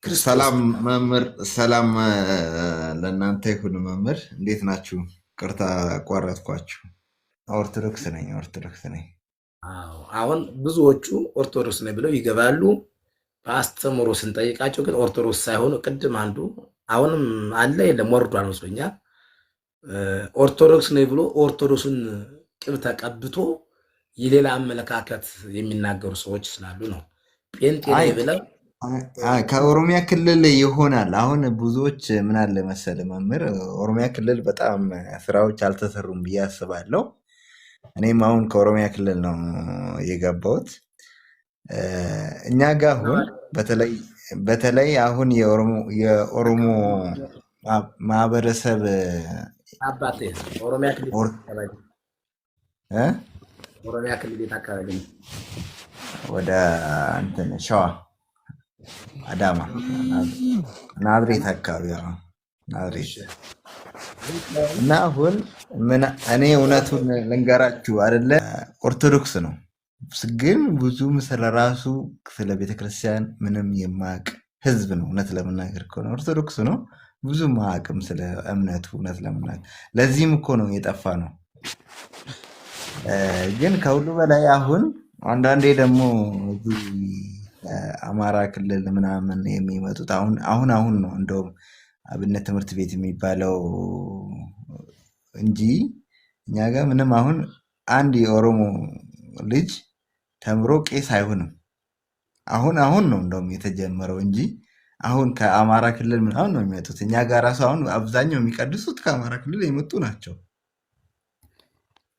ክርስቶስ ሰላም መምህር፣ ሰላም ለእናንተ ይሁን። መምህር እንዴት ናችሁ? ቅርታ አቋረጥኳችሁ። ኦርቶዶክስ ነኝ። አዎ አሁን ብዙዎቹ ኦርቶዶክስ ነኝ ብለው ይገባሉ። በአስተምሮ ስንጠይቃቸው ግን ኦርቶዶክስ ሳይሆኑ ቅድም አንዱ አሁንም አለ የለም ወርዷል መስሎኛል። ኦርቶዶክስ ነኝ ብሎ ኦርቶዶክስን ቅብ ተቀብቶ የሌላ አመለካከት የሚናገሩ ሰዎች ስላሉ ነው። ጴንጤ አይ ነኝ ብለው ከኦሮሚያ ክልል ይሆናል። አሁን ብዙዎች ምን አለ መሰለ መምህር፣ ኦሮሚያ ክልል በጣም ስራዎች አልተሰሩም ብዬ አስባለሁ። እኔም አሁን ከኦሮሚያ ክልል ነው የገባሁት። እኛ ጋር አሁን በተለይ አሁን የኦሮሞ ማህበረሰብ አባቴ ኦሮሚያ ክልል ኦር- አካባቢ እ? ኦሮሚያ ክልል የት አካባቢ ነው? ወደ እንትን ሸዋ አዳማ ናዝሬት አካባቢ ናዝሬት እና አሁን እኔ እውነቱን ልንገራችሁ አይደለ ኦርቶዶክስ ነው፣ ግን ብዙም ስለራሱ ስለ ቤተክርስቲያን ምንም የማያውቅ ህዝብ ነው። እውነት ለመናገር ከሆነ ኦርቶዶክስ ነው፣ ብዙም አያውቅም ስለ እምነቱ። እውነት ለመናገር ለዚህም እኮ ነው የጠፋ ነው። ግን ከሁሉ በላይ አሁን አንዳንዴ ደግሞ እዚህ አማራ ክልል ምናምን የሚመጡት አሁን ነው እንደውም አብነት ትምህርት ቤት የሚባለው እንጂ እኛ ጋር ምንም አሁን አንድ የኦሮሞ ልጅ ተምሮ ቄስ አይሆንም። አሁን ነው እንደውም የተጀመረው እንጂ አሁን ከአማራ ክልል ምናምን ነው የሚመጡት። እኛ ጋር ራሱ አሁን አብዛኛው የሚቀድሱት ከአማራ ክልል የመጡ ናቸው።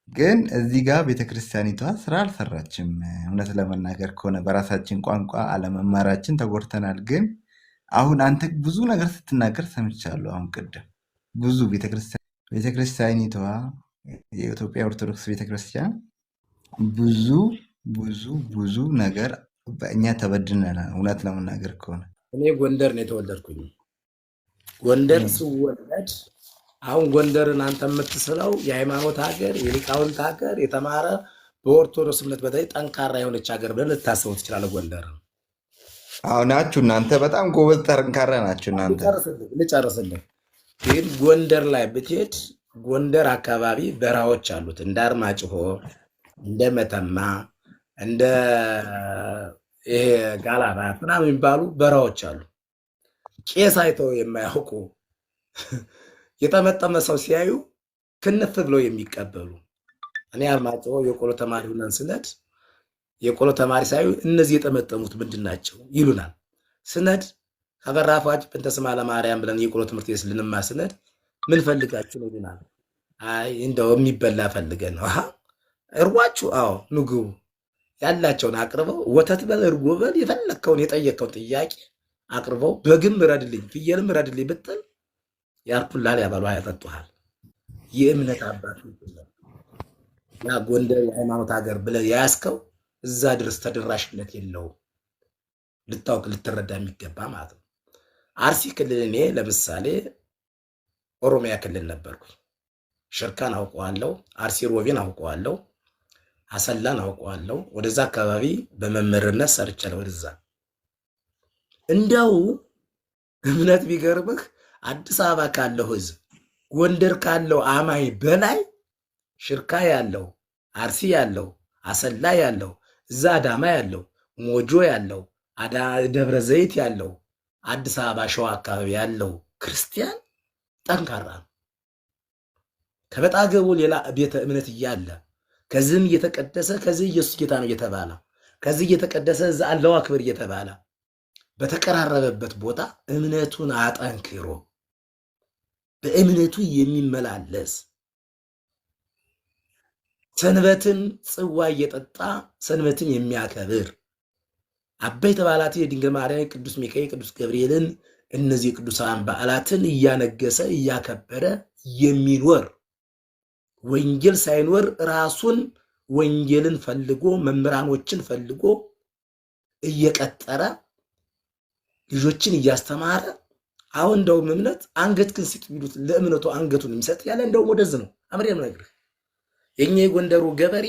ግን እዚህ ጋር ቤተክርስቲያኒቷ ስራ አልሰራችም። እውነት ለመናገር ከሆነ በራሳችን ቋንቋ አለመማራችን ተጎድተናል። ግን አሁን አንተ ብዙ ነገር ስትናገር ሰምቻለሁ። አሁን ቅድም ብዙ ቤተክርስቲያኒቷ የኢትዮጵያ ኦርቶዶክስ ቤተክርስቲያን ብዙ ብዙ ብዙ ነገር በእኛ ተበድነናል። እውነት ለመናገር ከሆነ እኔ ጎንደር ነው የተወለድኩኝ። ጎንደር ስወለድ አሁን ጎንደርን አንተ የምትስለው የሃይማኖት ሀገር፣ የሊቃውንት ሀገር፣ የተማረ በኦርቶዶክስ እምነት በተለይ ጠንካራ የሆነች ሀገር ብለን ልታስበው ትችላለህ። ጎንደር ናችሁ እናንተ በጣም ጎበዝ ጠንካራ ናችሁ እናንተ። ልጨርስልህ። ግን ጎንደር ላይ ብትሄድ ጎንደር አካባቢ በረሃዎች አሉት። እንደ አርማጭሆ፣ እንደ መተማ፣ እንደ ይሄ ጋላባት ምናምን የሚባሉ በረሃዎች አሉ። ቄስ አይተው የማያውቁ የጠመጠመ ሰው ሲያዩ ክንፍ ብለው የሚቀበሉ። እኔ አርማጭሆ የቆሎ ተማሪ ሁነን ስነድ የቆሎ ተማሪ ሳዩ እነዚህ የጠመጠሙት ምንድን ናቸው ይሉናል። ስነድ ከበራፋጭ በእንተ ስማ ለማርያም ብለን የቆሎ ትምህርት ቤት ልንማር ስነድ ምን ፈልጋችሁ ነው ይሉናል። አይ እንደው የሚበላ ፈልገን ነው። እርቧችሁ? አዎ ምግቡ ያላቸውን አቅርበው ወተት በል እርጎ በል የፈለግከውን የጠየቀውን ጥያቄ አቅርበው በግም ረድልኝ ፍየልም ረድልኝ ብትል ያርኩላል፣ ያበሉ፣ ያጠጡሃል። የእምነት አባት ያ ጎንደር የሃይማኖት ሀገር ብለህ ያስከው እዛ ድረስ ተደራሽነት የለውም። ልታውቅ ልትረዳ የሚገባ ማለት ነው። አርሲ ክልል እኔ ለምሳሌ ኦሮሚያ ክልል ነበርኩ። ሽርካን አውቀዋለሁ፣ አርሲ ሮቤን አውቀዋለሁ፣ አሰላን አውቀዋለሁ። ወደዛ አካባቢ በመምህርነት ሰርቻለሁ። ወደዛ እንዲያው እምነት ቢገርምህ አዲስ አበባ ካለው ህዝብ ጎንደር ካለው አማኝ በላይ ሽርካ ያለው፣ አርሲ ያለው፣ አሰላ ያለው፣ እዛ አዳማ ያለው፣ ሞጆ ያለው፣ ደብረ ዘይት ያለው፣ አዲስ አበባ ሸዋ አካባቢ ያለው ክርስቲያን ጠንካራ ነው። ከበጣ ገቡ ሌላ ቤተ እምነት እያለ ከዚህም እየተቀደሰ ከዚህ ኢየሱስ ጌታ ነው እየተባለ ከዚህ እየተቀደሰ እዛ አላሁ አክበር እየተባለ በተቀራረበበት ቦታ እምነቱን አጠንክሮ በእምነቱ የሚመላለስ ሰንበትን ጽዋ እየጠጣ ሰንበትን የሚያከብር አበይት በዓላት የድንግል ማርያም፣ ቅዱስ ሚካኤል፣ ቅዱስ ገብርኤልን እነዚህ ቅዱሳን በዓላትን እያነገሰ እያከበረ የሚኖር ወንጌል ሳይኖር ራሱን ወንጌልን ፈልጎ መምህራኖችን ፈልጎ እየቀጠረ ልጆችን እያስተማረ አሁን እንደውም እምነት አንገት ግን ሲጥ ቢሉት ለእምነቱ አንገቱን የሚሰጥ ያለ እንደውም ወደዚህ ነው። አምሬ ነው ነግርህ። የኛ የጎንደሩ ገበሬ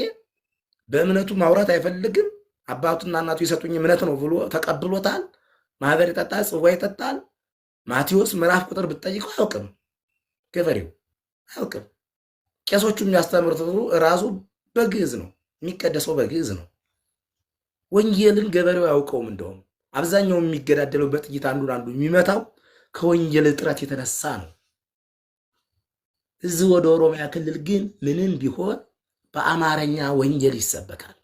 በእምነቱ ማውራት አይፈልግም። አባቱና እናቱ የሰጡኝ እምነት ነው ብሎ ተቀብሎታል። ማህበር ይጠጣል፣ ጽዋ ይጠጣል። ማቴዎስ ምዕራፍ ቁጥር ብትጠይቀው አያውቅም። ገበሬው አያውቅም። ቄሶቹ የሚያስተምሩት ራሱ በግዕዝ ነው፣ የሚቀደሰው በግዕዝ ነው። ወንጌልን ገበሬው አያውቀውም። እንደውም አብዛኛው የሚገዳደለው በጥይት አንዱን አንዱ የሚመታው ከወንጌል እጥረት የተነሳ ነው። እዚህ ወደ ኦሮሚያ ክልል ግን ምንም ቢሆን በአማርኛ ወንጌል ይሰበካል፣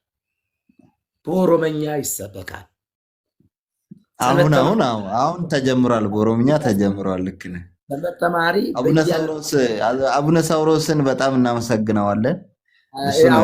በኦሮመኛ ይሰበካል። አሁን ተጀምሯል፣ በኦሮምኛ ተጀምሯል። ልክ ነህ። ተማሪ አቡነ ሳውሮስን በጣም እናመሰግነዋለን። እሱ ነው